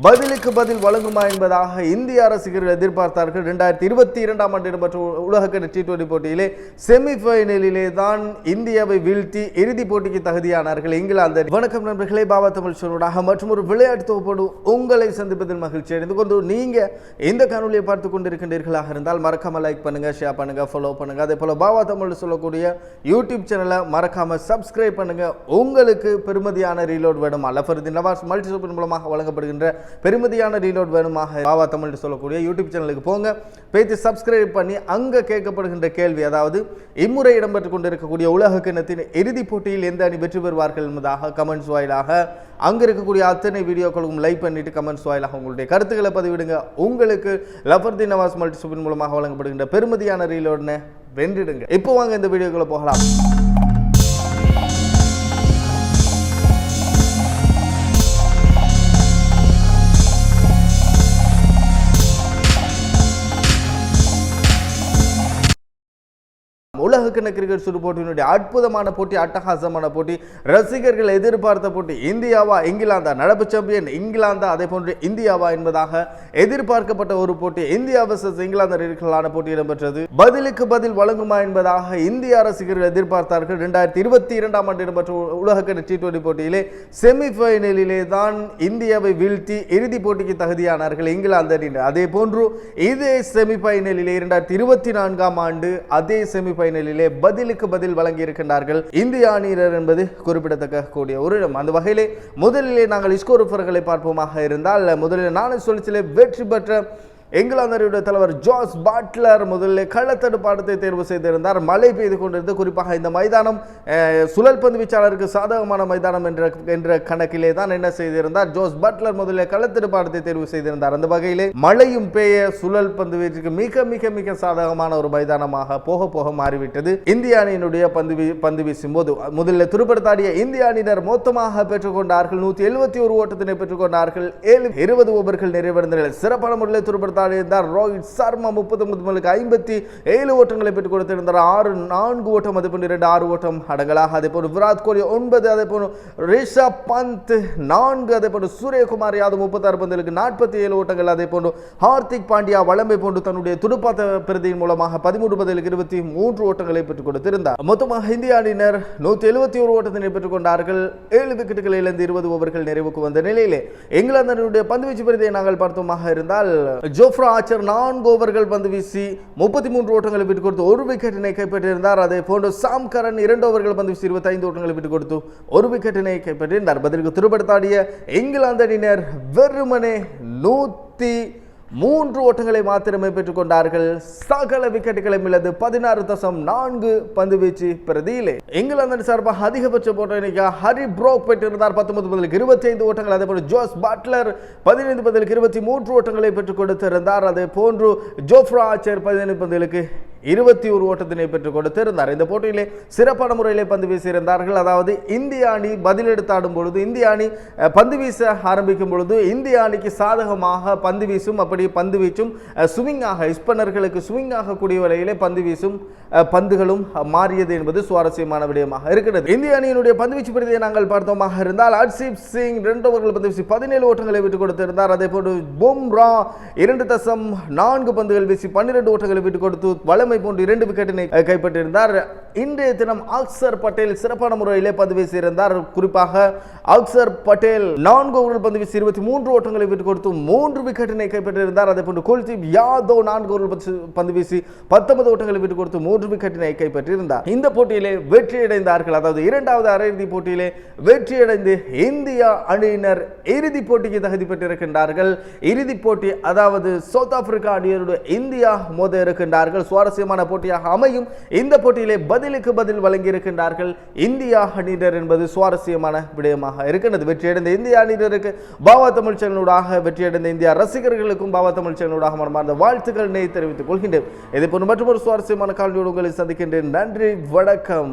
பதிலுக்கு பதில் வழங்குமா என்பதாக இந்திய ரசிகர்கள் எதிர்பார்த்தார்கள். 2022ஆம் ஆண்டு இடம்பெற்ற உலகக்கிண்ண T20 போட்டியிலே செமிஃபைனலிலே தான் இந்தியாவை வீழ்த்தி இறுதிப் போட்டிக்கு தகுதியானார்கள் இங்கிலாந்து. வணக்கம் நண்பர்களே, பாபா தமிழ் சொன்னதாக மற்றும் ஒரு விளையாட்டு தொகுப்போடு உங்களை சந்திப்பதில் மகிழ்ச்சி அடைந்து கொண்டு நீங்க இந்த காணொலியை பார்த்து கொண்டிருக்கின்றீர்களாக இருந்தால் மறக்காம லைக் பண்ணுங்க, ஷேர் பண்ணுங்க, ஃபாலோ பண்ணுங்க. அதே போல பாபா தமிழ் சொல்லக்கூடிய யூடியூப் சேனலை மறக்காம சப்ஸ்கிரைப் பண்ணுங்க. உங்களுக்கு பெருமதியான ரீலோட் வேணும் அலஃபருதீன் நவாஸ் மல்டி சூப்பர் மூலமாக வழங்கப்படுகின்ற பெருமதியான ரீலோட் வேணுமாக பாபா தமிழ் சொல்லக்கூடிய யூடியூப் சேனலுக்கு போங்க, பேசி சப்ஸ்கிரைப் பண்ணி அங்க கேட்கப்படுகின்ற கேள்வி, அதாவது இம்முறை இடம்பெற்றுக் கொண்டிருக்கக்கூடிய உலக கிண்ணத்தின் இறுதிப் போட்டியில் எந்த அணி வெற்றி பெறுவார்கள் என்பதாக கமெண்ட்ஸ் வாயிலாக அங்க இருக்கக்கூடிய அத்தனை வீடியோக்களுக்கும் லைக் பண்ணிட்டு கமெண்ட்ஸ் வாயிலாக உங்களுடைய கருத்துக்களை பதிவிடுங்க. உங்களுக்கு லஃபருதீன் நவாஸ் மல்டி சூப்பர் மூலமாக வழங்கப்படுகின்ற பெருமதியான ரீலோட்னு வென்றிடுங்க. இப்போ வாங்க இந்த வீடியோக்குள்ள போகலாம். உலகக்கிண்ண கிரிக்கெட் சுற்று போட்டியினுடைய அற்புதமான போட்டி, அட்டகாசமான போட்டி, ரசிகர்கள் எதிர்பார்த்த போட்டி. இந்தியாவா இங்கிலாந்தா, நடப்பு சாம்பியன் இங்கிலாந்தா அதே போன்று இந்தியாவா என்பதாக எதிர்பார்க்கப்பட்ட ஒரு போட்டி இந்தியா வெர்சஸ் இங்கிலாந்து இடையிலான போட்டி இடம்பெற்றது. பதிலுக்கு பதில் வழங்குமா என்பதாக இந்திய ரசிகர்கள் எதிர்பார்த்தார்கள். 2022ஆம் ஆண்டு இடம்பெற்ற உலகக்கிண்ண T20 போட்டியிலே செமிஃபைனலிலே தான் இந்தியாவை வீழ்த்தி இறுதிப் போட்டிக்கு தகுதியானார்கள் இங்கிலாந்து அணியினர். அதே போன்று இதே செமிஃபைனலிலே 2024ஆம் ஆண்டு அதே செமிஃபைனல் பதிலுக்கு பதில் வழங்கி இருக்கின்றார்கள் இந்திய அணியினர் என்பது குறிப்பிடத்தக்க கூடிய ஒரு இடம். அந்த வகையிலே முதலிலே நாங்கள் ஸ்கோர் பார்ப்போமாக இருந்தால், முதலில் நாணய சுழற்சியிலே வெற்றி பெற்ற இங்கிலாந்து தலைவர் ஜோஸ் பட்லர் முதலில் கள்ளத்தடுப்பாட்டத்தை தேர்வு செய்திருந்தார். மழை பெய்து கொண்டிருந்தது. குறிப்பாக இந்த மைதானம் சுழல் பந்து வீச்சாளருக்கு சாதகமான மைதானம் என்ற கணக்கிலே தான் என்ன செய்திருந்தார், ஜோஸ் பட்லர் முதலில் கள்ளத்தடுப்பாட்டத்தை தேர்வு செய்திருந்தார். அந்த வகையிலே மழையும் பெய்ய சுழல் பந்து வீச்சுக்கு மிக மிக மிக சாதகமான ஒரு மைதானமாக போக போக மாறிவிட்டது. இந்திய அணியினுடைய பந்து வீசும் போது முதலில் துடுப்படுத்தாடிய இந்திய அணியினர் மொத்தமாக பெற்றுக்கொண்டார்கள். 171 ஓட்டத்தினை பெற்றுக்கொண்டார்கள். 20 ஓவர்கள் நிறைவடைந்த சிறப்பான முறையில் துடுப்படுத்த ரோஹித் சர்மா 57 ஓட்டங்களை பெற்றுக் கொடுத்திருந்தார். 4 ஓட்டம், அதே போன்று 6 ஓட்டம் அடங்கலாக. அதே போன்று விராட் கோலி 9, அதே போன்று ரிஷப் பந்த் 4, அதே போன்று சூரியகுமார் யாதவ் 36 பந்துகளுக்கு 47 ஓட்டங்கள். அதே போன்று ஹார்திக் பாண்டியா வளமை போன்று தன்னுடைய துடுப்பாட்ட பிரதியின் மூலமாக 13 பந்துகளுக்கு 23 ஓட்டங்களை பெற்றுக் கொடுத்திருந்தார். மொத்தமாக இந்திய அணியினர் 171 ஓட்டத்தினை பெற்றுக் கொண்டார்கள். 7 விக்கெட்டுகளை இழந்து 20 ஓவர்கள் நிறைவுக்கு வந்த நிலையிலே இங்கிலாந்து அணியுடைய பந்துவீச்சு பிரதியை நாங்கள் பார்த்தோமாக இருந்தால், ஜோஃப்ரா ஆர்ச்சர் 4 ஓவர்கள் பந்து வீசி 33 ஓட்டங்களை விட்டுக் கொடுத்து 1 விக்கெட்டினை கைப்பற்றியிருந்தார். அதே போன்று சாம் கரன் 2 ஓவர்கள் பந்து வீசி 25 ஓட்டங்களை விட்டுக் கொடுத்து 1 விக்கெட்டினை கைப்பற்றியிருந்தார். பதிலுக்கு துடுப்படுத்தாடிய இங்கிலாந்து அணியினர் வெறுமனே 103 ஓட்டங்களை மாத்திரமே பெற்றுக் கொண்டார்கள். சகல விக்கெட்டுகளை இழந்து 16.4 பந்து வீச்சு பிரதியிலே இங்கிலாந்து சார்பாக அதிகபட்ச போட்ட எண்ணிக்கை ஹரி ப்ரோக் பெற்றிருந்தார். 19 பந்துகளுக்கு 25 ஓட்டங்கள். அதே போன்று ஜோஸ் பட்லர் 15 பந்துகளுக்கு 23 ஓட்டங்களை பெற்றுக் கொடுத்திருந்தார். அதே போன்று ஜோஃப்ரா ஆர்ச்சர் 15 பந்துகளுக்கு 21 ஓட்டத்தினை பெற்றுக் கொடுத்திருந்தார். இந்த போட்டியிலே சிறப்பான முறையிலே பந்து வீசியிருந்தார்கள். அதாவது இந்திய அணி பதிலெடுத்தாடும் பொழுது, இந்திய அணி பந்து வீச ஆரம்பிக்கும் பொழுது இந்திய அணிக்கு சாதகமாக பந்து வீசும், அப்படி பந்து வீச்சும் ஸ்விங்காக, ஸ்பின்னர்களுக்கு ஸ்விங்காக கூடிய வகையிலே பந்து வீசும் பந்துகளும் மாறியது என்பது சுவாரஸ்யமான விடயமாக இருக்கிறது. இந்திய அணியினுடைய பந்து வீச்சு பிரதியை நாங்கள் பார்த்தோமாக இருந்தால், ஹர்ஷீப் சிங் 2 ஓவர்கள் பந்து வீசி 17 ஓட்டங்களை விட்டுக் கொடுத்திருந்தார். அதே போன்று பும்ரா 2.4 பந்துகள் வீசி 12 ஓட்டங்களை விட்டுக் கொடுத்து வளமை போன்று 2 விக்கெட்டினை கைப்பற்றியிருந்தார். இன்றைய தினம் அக்சர் பட்டேல் சிறப்பான முறையிலே பந்து வீசியிருந்தார். குறிப்பாக அக்சர் பட்டேல் 4 ஓவர்கள் பந்து வீசி 23 ஓட்டங்களை விட்டுக் கொடுத்து 3 விக்கெட்டினை கைப்பற்றியிருந்தார். அதே போன்று குல்தீப் யாதவ் 4 ஓவர்கள் பந்து வீசி 19 ஓட்டங்களை விட்டுக் கொடுத்து 3 விக்கெட்டினை கைப்பற்றியிருந்தார். இந்த போட்டியிலே வெற்றியடைந்தார்கள். அதாவது இரண்டாவது அரையிறுதி போட்டியிலே வெற்றியடைந்து இந்தியா அணியினர் இறுதிப் போட்டிக்கு தகுதி பெற்றிருக்கின்றார்கள். இறுதிப் போட்டி, அதாவது சவுத் ஆப்பிரிக்கா அணியினருடைய இந்தியா மோத இருக்கின்றார்கள். சுவாரஸ்யமான போட்டியாக அமையும். இந்த போட்டியிலே பதிலுக்கு பதில் வழங்கி இருக்கின்றார்கள் இந்தியா அணியினர் என்பது சுவாரஸ்யமான விடயமாக இருக்கிறது. வெற்றியடைந்த இந்திய அணியினருக்கு பாபா தமிழ் சேனலூடாக, வெற்றியடைந்த இந்தியா ரசிகர்களுக்கும் பாபா தமிழ் சேனலூடாக மனமார்ந்த வாழ்த்துக்களை தெரிவித்துக் கொள்கின்றேன். இதே போன்று மற்றொரு சுவாரஸ்யமான காணொளியோடு உங்களை சந்திக்கின்றேன். நன்றி, வணக்கம்.